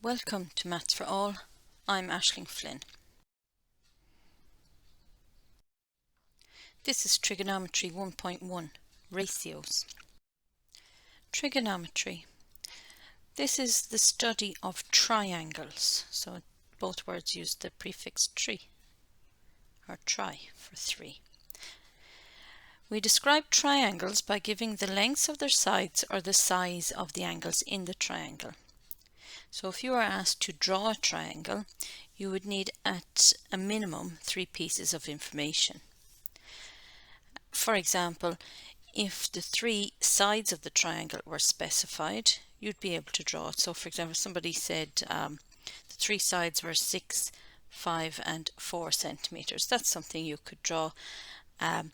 Welcome to Maths for All. I'm Aisling Flynn. This is Trigonometry 1.1, Ratios. Trigonometry. This is the study of triangles. So both words use the prefix tri, or tri for 3. We describe triangles by giving the lengths of their sides or the size of the angles in the triangle. So if you are asked to draw a triangle, you would need at a minimum 3 pieces of information. For example, if the 3 sides of the triangle were specified, you'd be able to draw it. So for example, somebody said the 3 sides were 6, 5 and 4 centimeters. That's something you could draw. You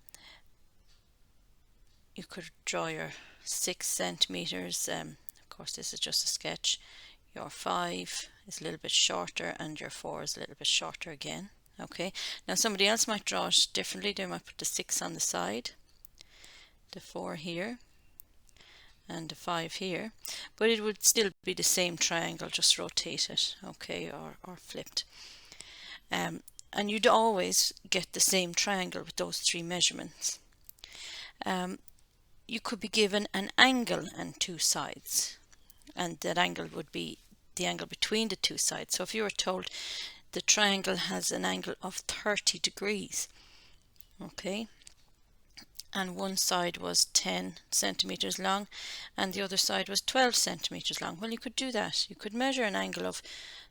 could draw your 6 centimeters. Of course, this is just a sketch. Your 5 is a little bit shorter and your 4 is a little bit shorter again. Okay, now somebody else might draw it differently. They might put the 6 on the side, the 4 here and the 5 here, but it would still be the same triangle, just rotate it, okay, or flipped. And you'd always get the same triangle with those 3 measurements. You could be given an angle and 2 sides, and that angle would be the angle between the 2 sides. So if you were told the triangle has an angle of 30 degrees, okay, and one side was 10 centimeters long and the other side was 12 centimeters long, well, you could do that. You could measure an angle of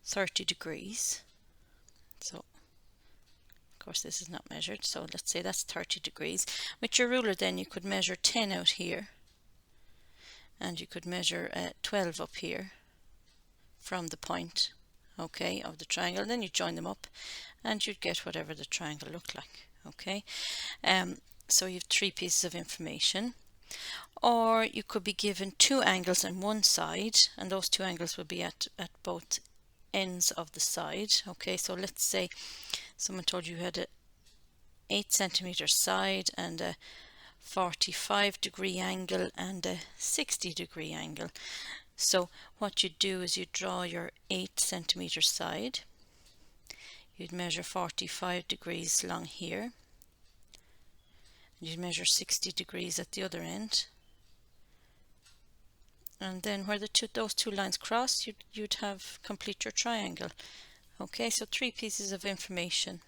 30 degrees. So of course this is not measured, so let's say that's 30 degrees. With your ruler then you could measure 10 out here, and you could measure 12 up here from the point, okay, of the triangle. Then you join them up and you'd get whatever the triangle looked like, okay. So you have 3 pieces of information. Or you could be given 2 angles on one side, and those 2 angles would be at both ends of the side, okay. So let's say someone told you had a 8 centimeter side and a 45 degree angle and a 60 degree angle. So what you do is you draw your 8 centimeter side, you'd measure 45 degrees along here, you'd measure 60 degrees at the other end, and then where those two lines cross, you'd have complete your triangle. Okay, so 3 pieces of information.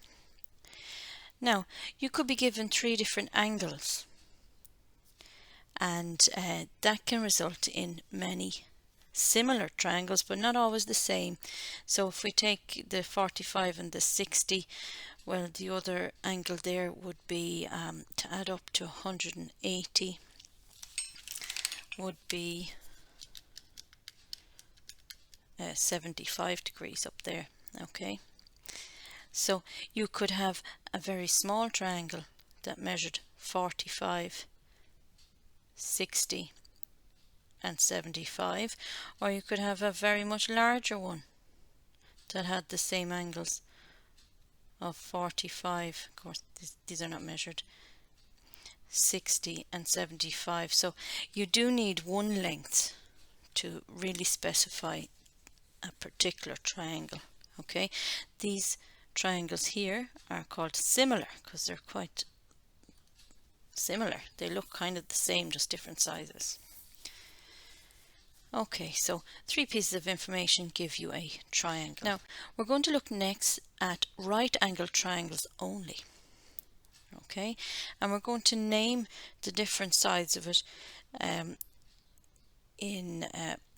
Now you could be given 3 different angles, and that can result in many similar triangles, but not always the same. So if we take the 45 and the 60, well, the other angle there would be to add up to 180 would be 75 degrees up there, okay. So you could have a very small triangle that measured 45, 60 and 75, or you could have a very much larger one that had the same angles of 45, of course these are not measured, 60 and 75. So you do need one length to really specify a particular triangle, okay. These triangles here are called similar because they're quite similar. They look kind of the same, just different sizes. Okay, so 3 pieces of information give you a triangle. Now we're going to look next at right angle triangles only, okay, and we're going to name the different sides of it in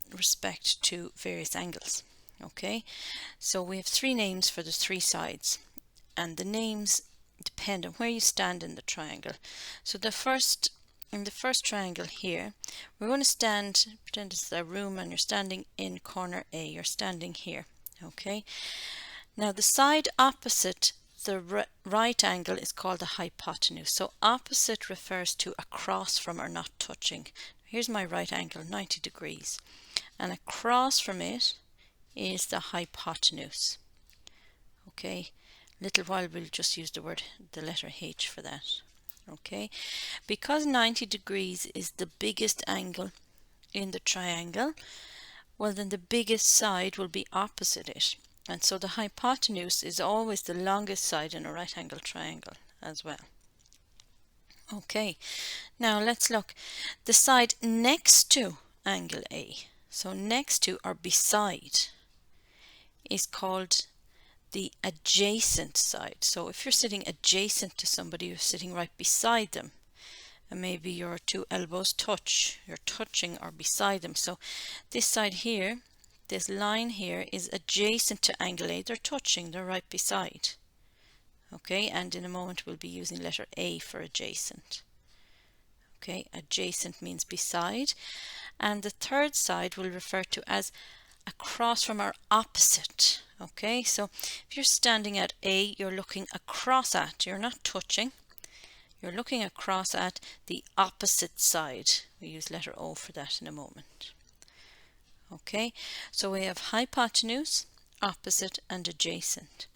respect to various angles, okay. So we have 3 names for the 3 sides, and the names depend on where you stand in the triangle. So in the first triangle here, we're going to stand, pretend it's a room and you're standing in corner A, you're standing here, okay. Now the side opposite the right angle is called the hypotenuse. So opposite refers to across from or not touching. Here's my right angle, 90 degrees, and across from it is the hypotenuse, okay. Little while we'll just use the letter H for that, okay. Because 90 degrees is the biggest angle in the triangle, well then the biggest side will be opposite it. And so the hypotenuse is always the longest side in a right angle triangle as well. Okay, now let's look. The side next to angle A, so next to or beside, is called the adjacent side. So if you're sitting adjacent to somebody, you're sitting right beside them, and maybe your two elbows touch, you're touching or beside them. So this side here, this line here, is adjacent to angle A. They're touching, they're right beside. Okay, and in a moment we'll be using letter A for adjacent. Okay, adjacent means beside. And the third side we'll refer to as across from our opposite. Okay, so if you're standing at A, you're looking across at, you're not touching, you're looking across at the opposite side. We use letter O for that in a moment. Okay, so we have hypotenuse, opposite and adjacent.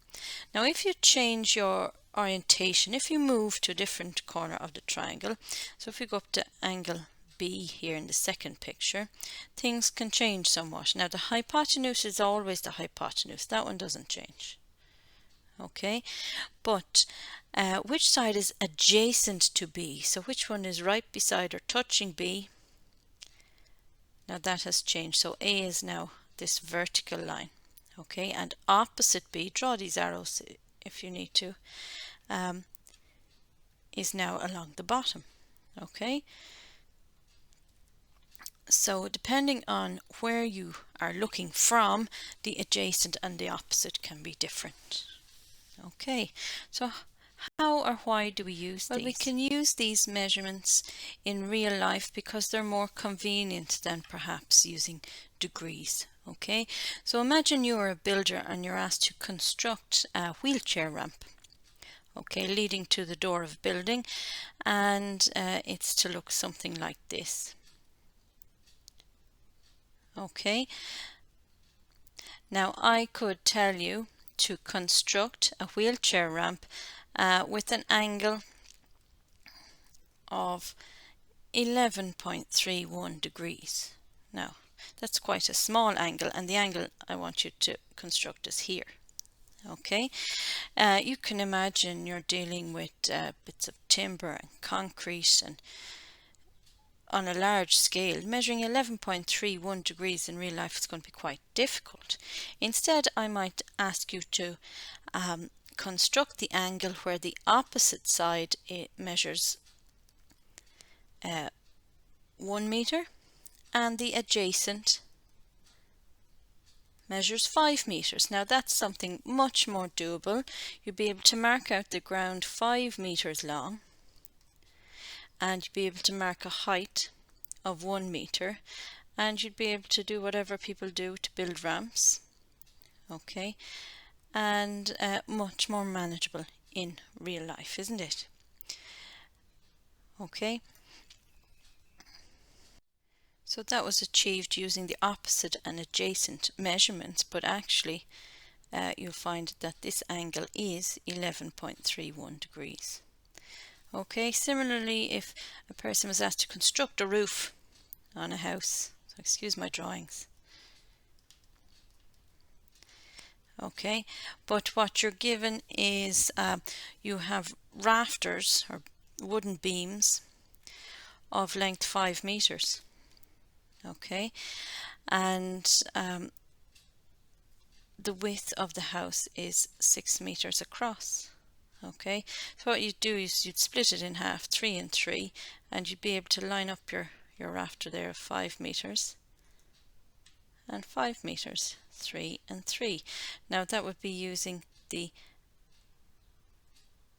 Now if you change your orientation, if you move to a different corner of the triangle, so if we go up to angle B here in the second picture, things can change somewhat. Now the hypotenuse is always the hypotenuse, that one doesn't change. Okay, but which side is adjacent to B? So which one is right beside or touching B? Now that has changed, so A is now this vertical line. Okay, and opposite B, draw these arrows if you need to, is now along the bottom. Okay, so depending on where you are looking from, the adjacent and the opposite can be different. Okay, so how or why do we use these? Well, we can use these measurements in real life because they're more convenient than perhaps using degrees. Okay, so imagine you are a builder and you're asked to construct a wheelchair ramp, okay, leading to the door of a building, and it's to look something like this. Okay, now I could tell you to construct a wheelchair ramp with an angle of 11.31 degrees. Now that's quite a small angle, and the angle I want you to construct is here. Okay, you can imagine you're dealing with bits of timber and concrete and on a large scale. Measuring 11.31 degrees in real life is going to be quite difficult. Instead, I might ask you to construct the angle where the opposite side measures 1 meter and the adjacent measures 5 meters. Now that's something much more doable. You'll be able to mark out the ground 5 meters long, and you'll be able to mark a height of 1 meter, and you'd be able to do whatever people do to build ramps. Okay, and much more manageable in real life, isn't it? Okay, so that was achieved using the opposite and adjacent measurements, but actually you'll find that this angle is 11.31 degrees. Okay, similarly, if a person was asked to construct a roof on a house, so excuse my drawings. Okay, but what you're given is you have rafters or wooden beams of length 5 meters. Okay, and the width of the house is 6 meters across. Okay, so what you'd do is you'd split it in half, 3 and 3, and you'd be able to line up your rafter there of 5 meters and 5 meters, 3 and 3. Now that would be using the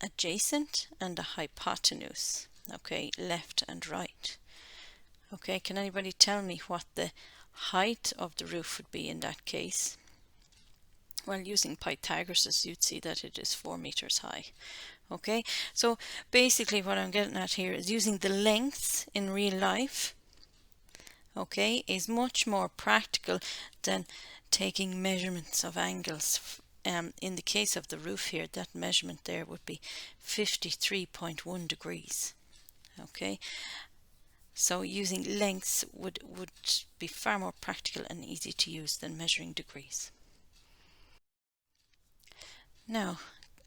adjacent and the hypotenuse, okay, left and right. Okay, can anybody tell me what the height of the roof would be in that case? Well, using Pythagoras, you'd see that it is 4 meters high. Okay, so basically what I'm getting at here is using the lengths in real life, okay, is much more practical than taking measurements of angles. In the case of the roof here, that measurement there would be 53.1 degrees. Okay, So using lengths would be far more practical and easy to use than measuring degrees. Now,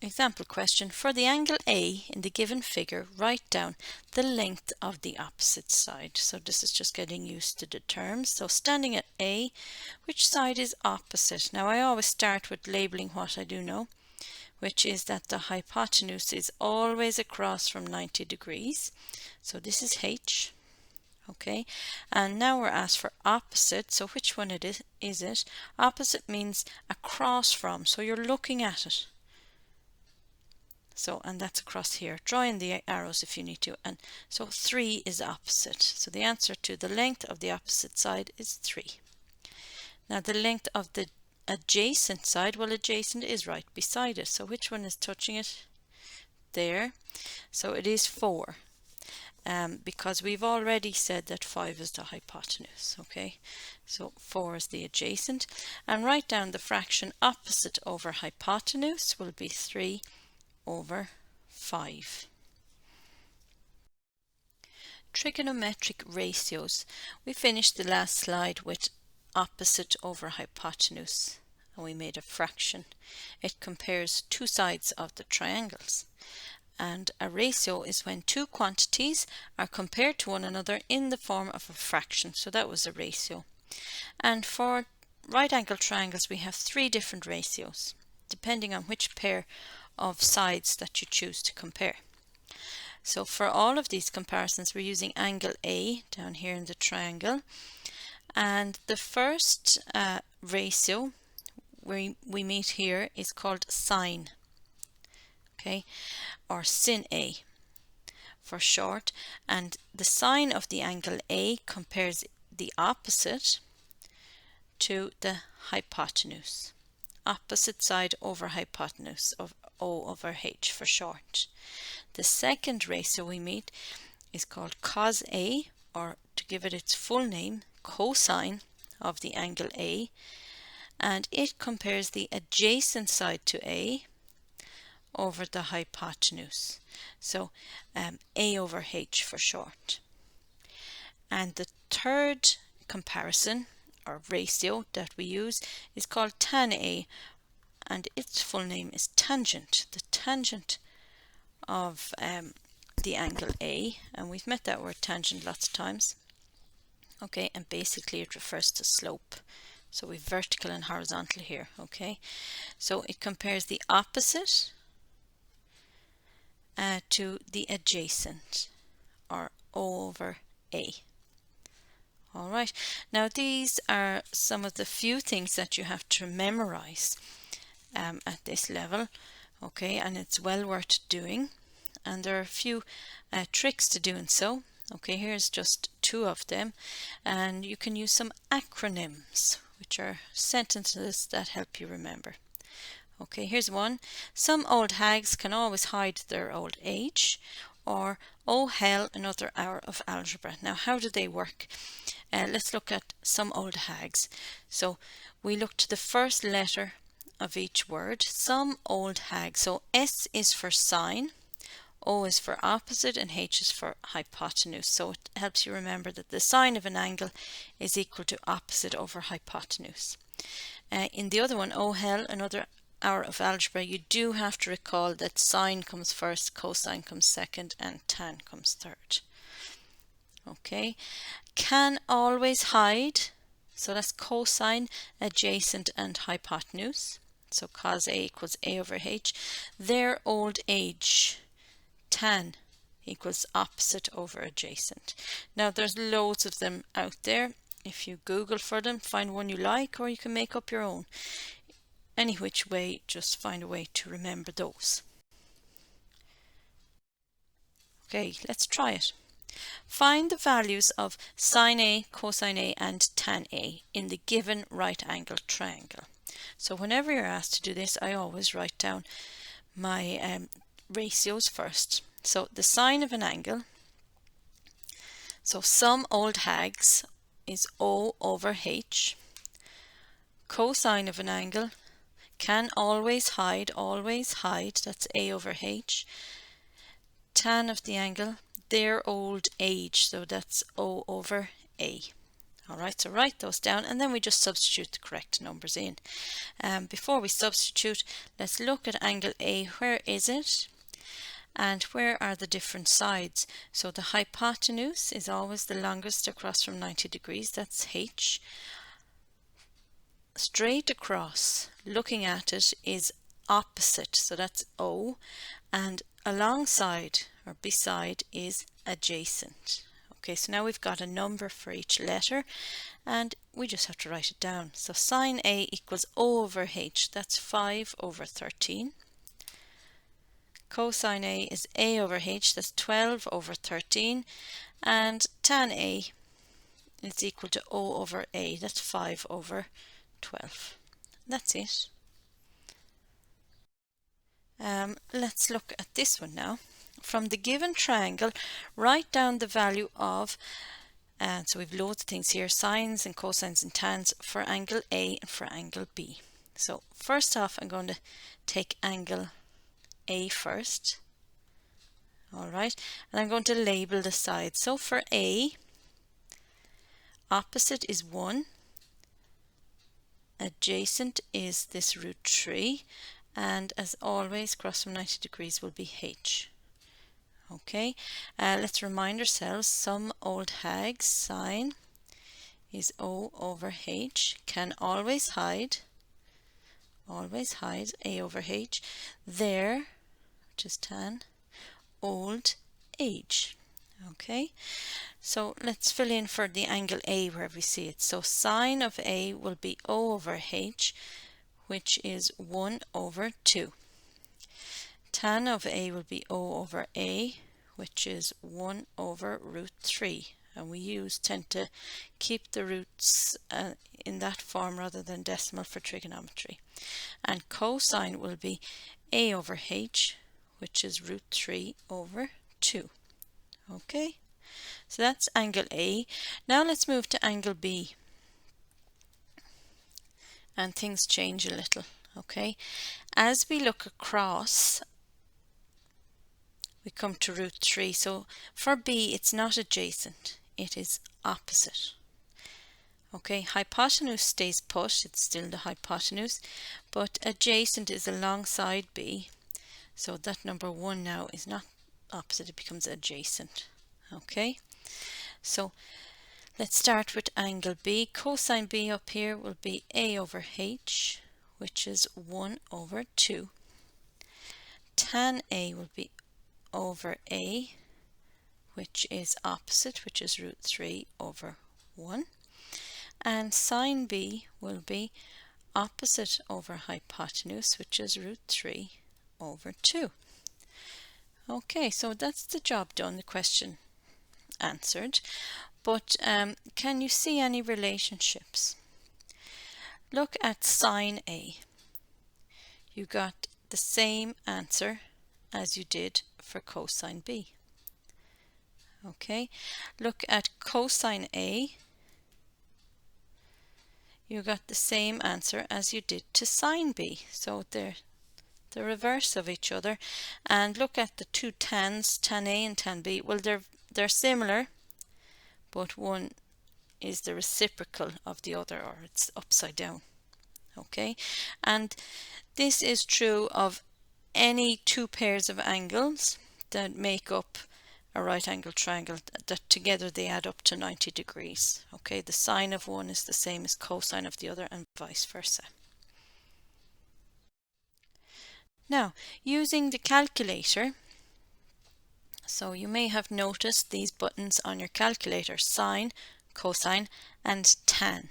example question. For the angle A in the given figure, write down the length of the opposite side. So this is just getting used to the terms. So standing at A, which side is opposite? Now I always start with labeling what I do know, which is that the hypotenuse is always across from 90 degrees. So this is H. Okay, and now we're asked for opposite. So which one is it? Opposite means across from, so you're looking at it. So, and that's across here. Draw in the arrows if you need to. And so 3 is opposite. So the answer to the length of the opposite side is 3. Now the length of the adjacent side, well, adjacent is right beside it. So which one is touching it? There. So it is 4. Because we've already said that 5 is the hypotenuse. Okay, so 4 is the adjacent. And write down the fraction opposite over hypotenuse will be 3 over 5. Trigonometric ratios. We finished the last slide with opposite over hypotenuse, and we made a fraction. It compares two sides of the triangles. And a ratio is when two quantities are compared to one another in the form of a fraction. So that was a ratio. And for right angle triangles we have 3 different ratios depending on which pair of sides that you choose to compare. So for all of these comparisons we're using angle A down here in the triangle, and the first ratio we meet here is called sine. Okay, or sin A for short, and the sine of the angle A compares the opposite to the hypotenuse. Opposite side over hypotenuse of O over H for short. The second ratio we meet is called cos A, or to give it its full name, cosine of the angle A, and it compares the adjacent side to A over the hypotenuse. So A over H for short. And the third comparison or ratio that we use is called tan A, and its full name is tangent, the tangent of the angle A, and we've met that word tangent lots of times. Okay, and basically it refers to slope. So we've vertical and horizontal here. Okay, so it compares the opposite to the adjacent, or O over A. Alright, now these are some of the few things that you have to memorize at this level. Okay, and it's well worth doing, and there are a few tricks to doing so. Okay, here's just 2 of them, and you can use some acronyms, which are sentences that help you remember. Okay, here's one. Some old hags can always hide their old age, or oh hell, another hour of algebra. Now how do they work? Let's look at some old hags. So we look to the first letter of each word. Some old hags. So S is for sine, O is for opposite, and H is for hypotenuse. So it helps you remember that the sine of an angle is equal to opposite over hypotenuse. In the other one, oh hell, another hour of algebra, you do have to recall that sine comes first, cosine comes second, and tan comes third. Okay, can always hide, so that's cosine, adjacent, and hypotenuse. So cos A equals A over H. Their old age, tan equals opposite over adjacent. Now there's loads of them out there. If you Google for them, find one you like, or you can make up your own. Any which way, just find a way to remember those. Okay, let's try it. Find the values of sine A, cosine A, and tan A in the given right angle triangle. So whenever you're asked to do this, I always write down my ratios first. So the sine of an angle, so some old hags is O over H. Cosine of an angle, can always hide, that's A over H. Tan of the angle, their old age, so that's O over A. Alright, so write those down and then we just substitute the correct numbers in. Before we substitute, let's look at angle A. Where is it? And where are the different sides? So the hypotenuse is always the longest across from 90 degrees, that's H. Straight across, looking at it, is opposite, so that's O. And alongside or beside is adjacent. Okay, so now we've got a number for each letter and we just have to write it down. So sine A equals O over H, that's 5 over 13. Cosine A is A over H, that's 12 over 13. And tan A is equal to O over A, that's 5 over 12. That's it. Let's look at this one now. From the given triangle, write down the value of, and so we've loads of things here, sines and cosines and tans for angle A and for angle B. So first off, I'm going to take angle A first. Alright, and I'm going to label the sides. So for A, opposite is 1, adjacent is this root 3, and as always, cross from 90 degrees will be H. Okay, let's remind ourselves, some old hags, sine is O over H, can always hide A over H, there, which is tan, old age. Okay, so let's fill in for the angle A wherever we see it. So sine of A will be O over H, which is 1 over 2. Tan of A will be O over A, which is 1 over root 3. And we tend to keep the roots in that form rather than decimal for trigonometry. And cosine will be A over H, which is root 3 over 2. Okay, so that's angle A. Now let's move to angle B. And things change a little. Okay, as we look across, we come to root 3. So for B, it's not adjacent, it is opposite. Okay, hypotenuse stays put, it's still the hypotenuse, but adjacent is alongside B. So that number 1 now is not opposite, it becomes adjacent. Okay, so let's start with angle B. Cosine B up here will be A over H, which is 1 over 2. Tan A will be over A, which is opposite, which is root 3 over 1. And sine B will be opposite over hypotenuse, which is root 3 over 2. Okay, so that's the job done, the question answered. But can you see any relationships? Look at sine A. You got the same answer as you did for cosine B. Okay, look at cosine A. You got the same answer as you did to sine B. So they're the reverse of each other. And look at the two tans, tan A and tan B. Well, they're similar, but one is the reciprocal of the other, or it's upside down. Okay, and this is true of any two pairs of angles that make up a right angle triangle, that together they add up to 90 degrees. Okay, the sine of one is the same as cosine of the other and vice versa. Now, using the calculator, so you may have noticed these buttons on your calculator, sine, cosine and tan.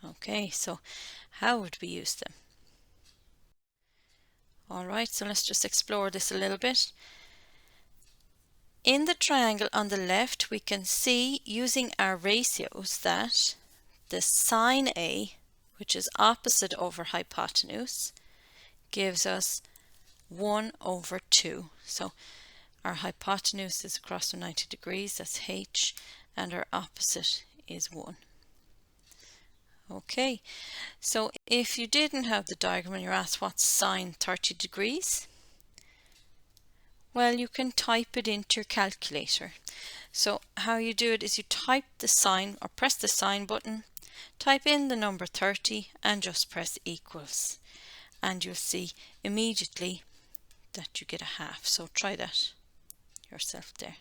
Okay, so how would we use them? Alright, so let's just explore this a little bit. In the triangle on the left, we can see using our ratios that the sine A, which is opposite over hypotenuse, gives us 1 over 2. So our hypotenuse is across from 90 degrees, that's H, and our opposite is 1. Okay, so if you didn't have the diagram and you're asked what's sine 30 degrees, Well, you can type it into your calculator. So how you do it is you type the sign or press the sign button, type in the number 30 and just press equals. And you'll see immediately that you get a half. So try that yourself there.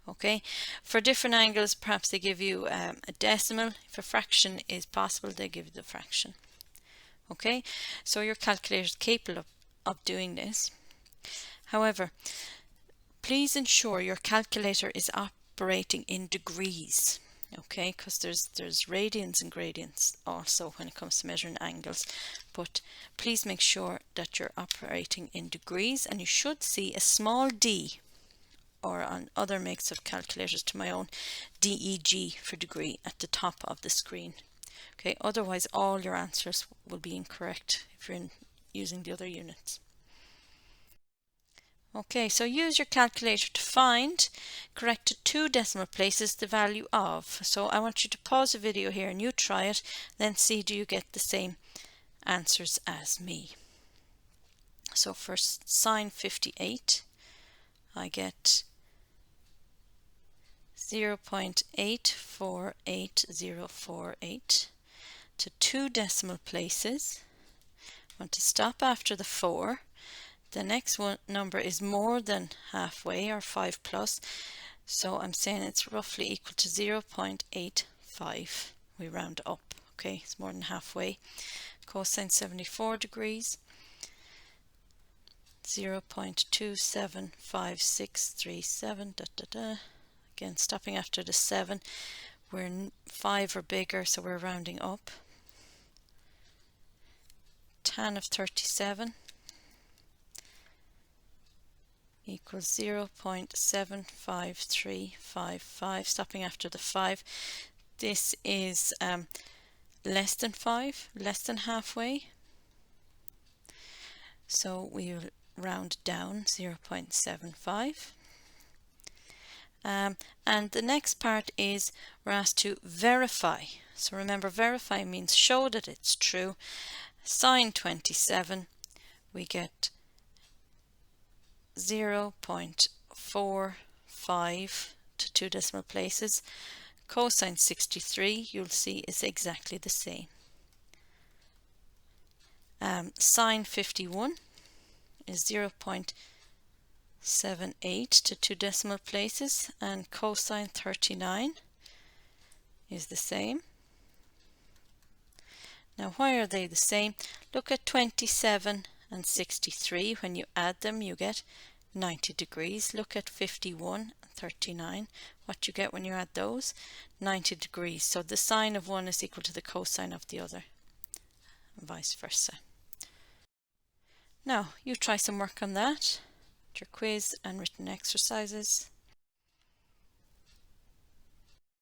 Okay, for different angles perhaps they give you a decimal. If a fraction is possible, they give you the fraction. Okay, so your calculator is capable of doing this. However, please ensure your calculator is operating in degrees. Okay, because there's radians and gradients also when it comes to measuring angles, but please make sure that you're operating in degrees, and you should see a small d, or on other makes of calculators to my own, DEG for degree at the top of the screen. Okay, otherwise all your answers will be incorrect if you're using the other units. Okay, so use your calculator to find, correct to 2 decimal places, the value of. So I want you to pause the video here and you try it, then see do you get the same answers as me. So for sine 58, I get 0.84848 to 2 decimal places. I want to stop after the 4. The next one number is more than halfway, or 5 plus, so I'm saying it's roughly equal to 0.85. We round up, okay, it's more than halfway. Cosine 74 degrees, 0.275637, Again, stopping after the 7. We're 5 or bigger, so we're rounding up. Tan of 37 equals 0.75355, stopping after the 5. This is less than 5, less than halfway. So we will round down 0.75. And the next part is we're asked to verify. So remember, verify means show that it's true. Sine 27, we get 0.45 to 2 decimal places. Cosine 63, you'll see, is exactly the same. Sine 51 is 0.78 to 2 decimal places, and cosine 39 is the same. Now, why are they the same? Look at 27 and 63. When you add them, you get 90 degrees. Look at 51 and 39. What you get when you add those? 90 degrees. So the sine of one is equal to the cosine of the other, and vice versa. Now, you try some work on that, your quiz and written exercises.